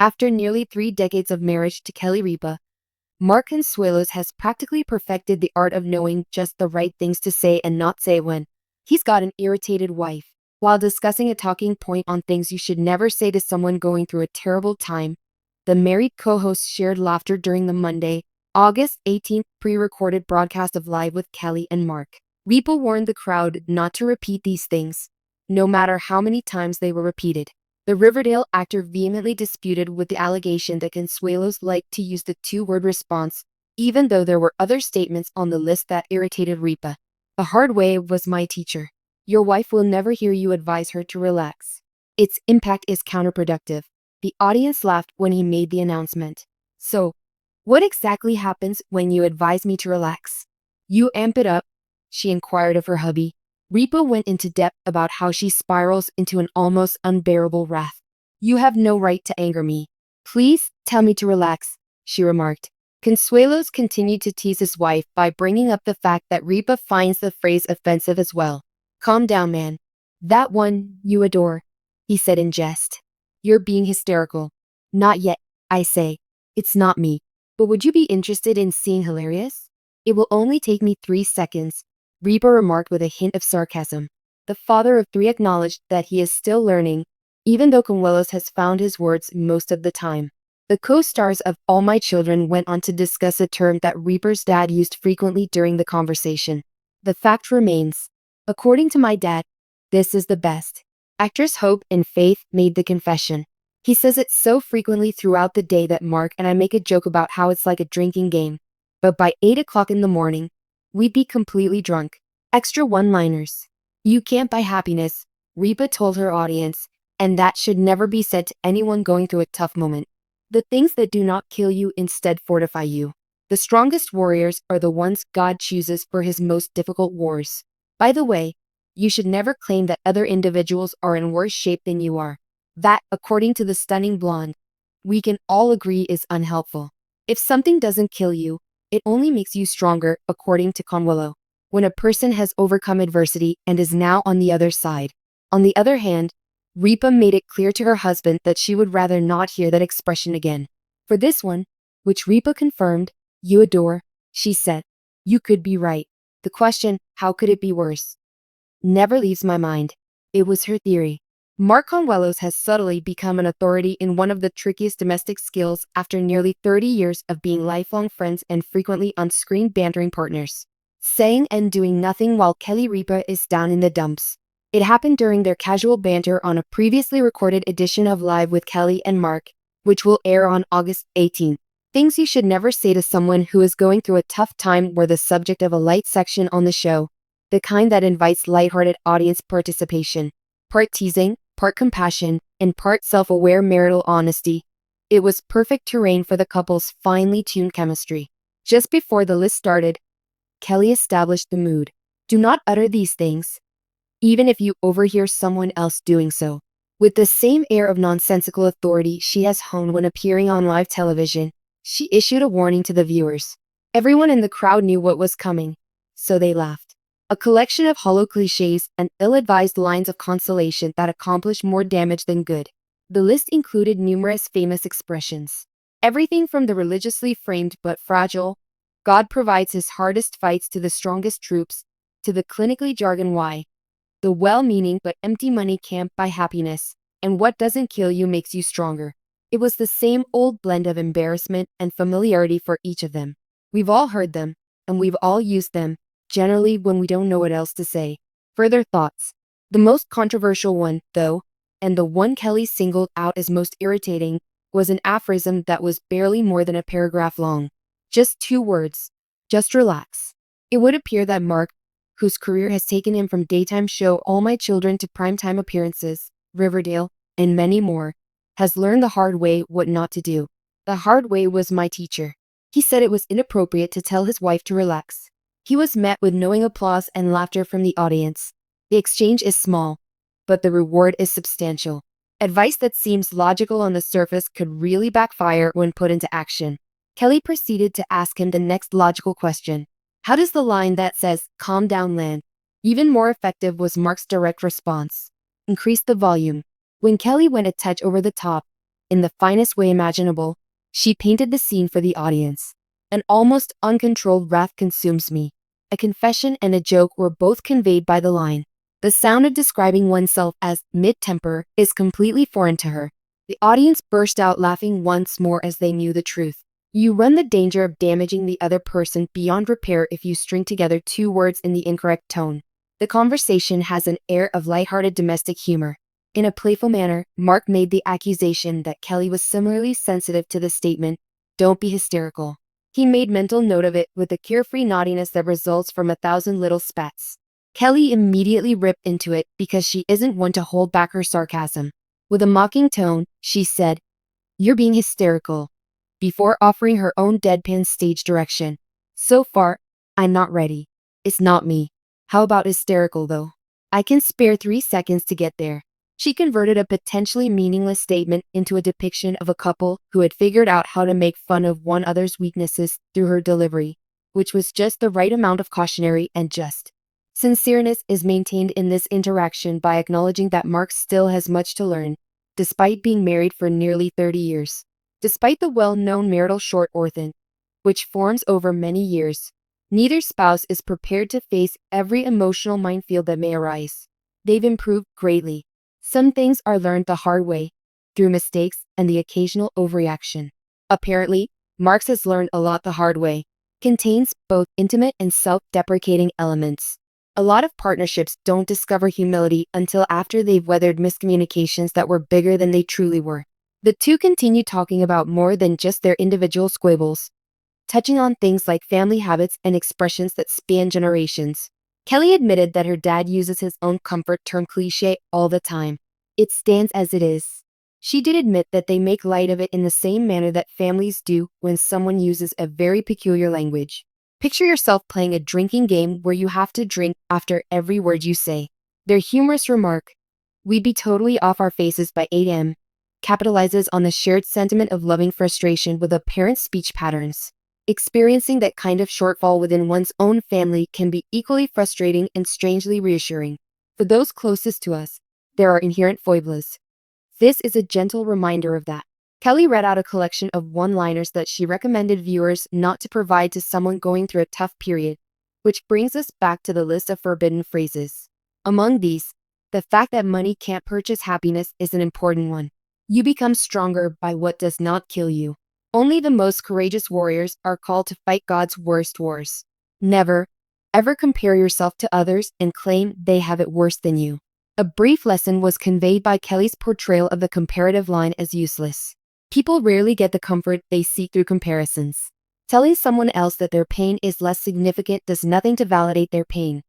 After nearly 3 decades of marriage to Kelly Ripa, Mark Consuelos has practically perfected the art of knowing just the right things to say and not say when he's got an irritated wife. While discussing a talking point on things you should never say to someone going through a terrible time, the married co-hosts shared laughter during the Monday, August 18th pre-recorded broadcast of Live with Kelly and Mark. Ripa warned the crowd not to repeat these things, no matter how many times they were repeated. The Riverdale actor vehemently disputed with the allegation that Consuelos liked to use the two-word response, even though there were other statements on the list that irritated Ripa. "The hard way was my teacher. Your wife will never hear you advise her to relax. Its impact is counterproductive." The audience laughed when he made the announcement. "So, what exactly happens when you advise me to relax? You amp it up?" she inquired of her hubby. Ripa went into depth about how she spirals into an almost unbearable wrath. "You have no right to anger me. Please tell me to relax," she remarked. Consuelos continued to tease his wife by bringing up the fact that Ripa finds the phrase offensive as well. "Calm down, man. That one you adore," he said in jest. "You're being hysterical." "Not yet, I say. It's not me. But would you be interested in seeing hilarious? It will only take me 3 seconds. Ripa remarked with a hint of sarcasm. The father of 3 acknowledged that he is still learning, even though Consuelos has found his words most of the time. The co-stars of All My Children went on to discuss a term that Ripa's dad used frequently during the conversation. "The fact remains. According to my dad, this is the best." Actress Hope and Faith made the confession. "He says it so frequently throughout the day that Mark and I make a joke about how it's like a drinking game. But by 8 o'clock in the morning, we'd be completely drunk." Extra one-liners. "You can't buy happiness," Ripa told her audience, "and that should never be said to anyone going through a tough moment. The things that do not kill you instead fortify you. The strongest warriors are the ones God chooses for his most difficult wars. By the way, you should never claim that other individuals are in worse shape than you are. That, according to the stunning blonde, we can all agree is unhelpful. If something doesn't kill you, it only makes you stronger," according to Consuelo. When a person has overcome adversity and is now on the other side. On the other hand, Ripa made it clear to her husband that she would rather not hear that expression again. "For this one, which Ripa confirmed, you adore," she said. "You could be right. The question, how could it be worse, never leaves my mind." It was her theory. Mark Consuelos has subtly become an authority in one of the trickiest domestic skills after nearly 30 years of being lifelong friends and frequently on-screen bantering partners. Saying and doing nothing while Kelly Ripa is down in the dumps. It happened during their casual banter on a previously recorded edition of Live with Kelly and Mark, which will air on August 18th. Things you should never say to someone who is going through a tough time were the subject of a light section on the show, the kind that invites lighthearted audience participation. Part teasing, part compassion, and part self-aware marital honesty. It was perfect terrain for the couple's finely tuned chemistry. Just before the list started, Kelly established the mood. "Do not utter these things, even if you overhear someone else doing so." With the same air of nonsensical authority she has honed when appearing on live television, she issued a warning to the viewers. Everyone in the crowd knew what was coming, so they laughed. A collection of hollow cliches and ill-advised lines of consolation that accomplished more damage than good. The list included numerous famous expressions. Everything from the religiously framed but fragile, "God provides his hardest fights to the strongest troops," to the clinically jargon "why," the well-meaning but empty "money can't buy happiness," and "what doesn't kill you makes you stronger." It was the same old blend of embarrassment and familiarity for each of them. We've all heard them, and we've all used them, generally when we don't know what else to say. Further thoughts. The most controversial one, though, and the one Kelly singled out as most irritating, was an aphorism that was barely more than a paragraph long. Just 2 words. "Just relax." It would appear that Mark, whose career has taken him from daytime show All My Children to primetime appearances, Riverdale, and many more, has learned the hard way what not to do. "The hard way was my teacher." He said it was inappropriate to tell his wife to relax. He was met with knowing applause and laughter from the audience. The exchange is small, but the reward is substantial. Advice that seems logical on the surface could really backfire when put into action. Kelly proceeded to ask him the next logical question. How does the line that says, "calm down," land? Even more effective was Mark's direct response. "Increase the volume." When Kelly went a touch over the top, in the finest way imaginable. She painted the scene for the audience. An almost uncontrolled wrath consumes me. A confession and a joke were both conveyed by the line. The sound of describing oneself as mid-temper is completely foreign to her. The audience burst out laughing once more as they knew the truth. You run the danger of damaging the other person beyond repair if you string together two words in the incorrect tone. The conversation has an air of lighthearted domestic humor. In a playful manner, Mark made the accusation that Kelly was similarly sensitive to the statement, "Don't be hysterical." He made mental note of it with the carefree naughtiness that results from 1,000 little spats. Kelly immediately ripped into it because she isn't one to hold back her sarcasm. With a mocking tone, she said, "You're being hysterical," before offering her own deadpan stage direction. "So far, I'm not ready. It's not me. How about hysterical though? I can spare 3 seconds to get there." She converted a potentially meaningless statement into a depiction of a couple who had figured out how to make fun of one another's weaknesses through her delivery, which was just the right amount of cautionary and just. Sincereness is maintained in this interaction by acknowledging that Mark still has much to learn, despite being married for nearly 30 years. Despite the well-known marital short ortho, which forms over many years, neither spouse is prepared to face every emotional minefield that may arise. They've improved greatly. Some things are learned the hard way, through mistakes and the occasional overreaction. Apparently, Marx has learned a lot the hard way. Contains both intimate and self-deprecating elements. A lot of partnerships don't discover humility until after they've weathered miscommunications that were bigger than they truly were. The two continue talking about more than just their individual squabbles, touching on things like family habits and expressions that span generations. Kelly admitted that her dad uses his own comfort term cliché all the time. It stands as it is. She did admit that they make light of it in the same manner that families do when someone uses a very peculiar language. Picture yourself playing a drinking game where you have to drink after every word you say. Their humorous remark, "We'd be totally off our faces by 8 a.m., capitalizes on the shared sentiment of loving frustration with apparent speech patterns. Experiencing that kind of shortfall within one's own family can be equally frustrating and strangely reassuring. For those closest to us, there are inherent foibles. This is a gentle reminder of that." Kelly read out a collection of one-liners that she recommended viewers not to provide to someone going through a tough period, which brings us back to the list of forbidden phrases. Among these, the fact that money can't purchase happiness is an important one. You become stronger by what does not kill you. Only the most courageous warriors are called to fight God's worst wars. Never, ever compare yourself to others and claim they have it worse than you. A brief lesson was conveyed by Kelly's portrayal of the comparative line as useless. People rarely get the comfort they seek through comparisons. Telling someone else that their pain is less significant does nothing to validate their pain.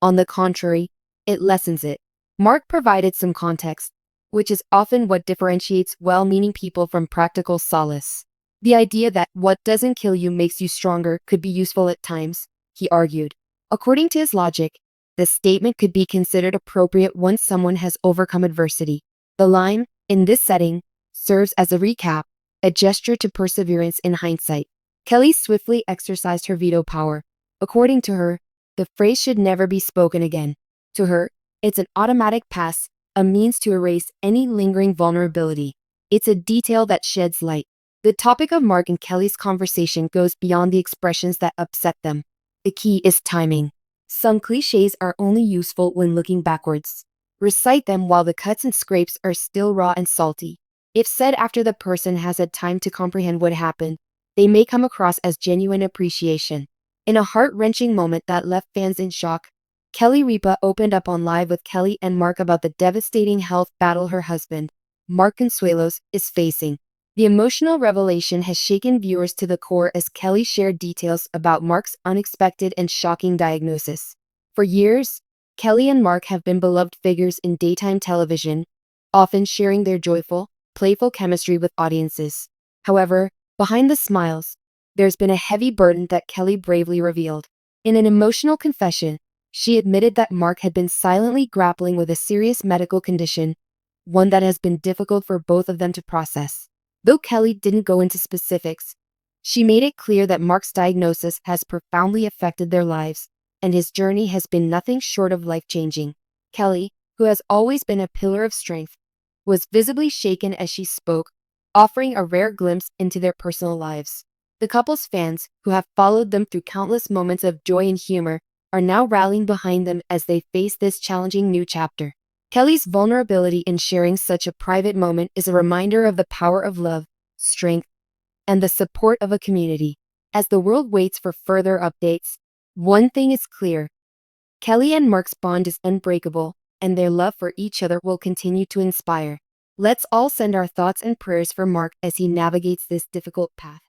On the contrary, it lessens it. Mark provided some context, which is often what differentiates well-meaning people from practical solace. The idea that what doesn't kill you makes you stronger could be useful at times, he argued. According to his logic, the statement could be considered appropriate once someone has overcome adversity. The line, in this setting, serves as a recap, a gesture to perseverance in hindsight. Kelly swiftly exercised her veto power. According to her, the phrase should never be spoken again. To her, it's an automatic pass, a means to erase any lingering vulnerability. It's a detail that sheds light. The topic of Mark and Kelly's conversation goes beyond the expressions that upset them. The key is timing. Some cliches are only useful when looking backwards. Recite them while the cuts and scrapes are still raw and salty. If said after the person has had time to comprehend what happened, they may come across as genuine appreciation. In a heart-wrenching moment that left fans in shock, Kelly Ripa opened up on Live with Kelly and Mark about the devastating health battle her husband, Mark Consuelos, is facing. The emotional revelation has shaken viewers to the core as Kelly shared details about Mark's unexpected and shocking diagnosis. For years, Kelly and Mark have been beloved figures in daytime television, often sharing their joyful, playful chemistry with audiences. However, behind the smiles, there's been a heavy burden that Kelly bravely revealed. In an emotional confession, she admitted that Mark had been silently grappling with a serious medical condition, one that has been difficult for both of them to process. Though Kelly didn't go into specifics, she made it clear that Mark's diagnosis has profoundly affected their lives, and his journey has been nothing short of life-changing. Kelly, who has always been a pillar of strength, was visibly shaken as she spoke, offering a rare glimpse into their personal lives. The couple's fans, who have followed them through countless moments of joy and humor, are now rallying behind them as they face this challenging new chapter. Kelly's vulnerability in sharing such a private moment is a reminder of the power of love, strength, and the support of a community. As the world waits for further updates, one thing is clear: Kelly and Mark's bond is unbreakable, and their love for each other will continue to inspire. Let's all send our thoughts and prayers for Mark as he navigates this difficult path.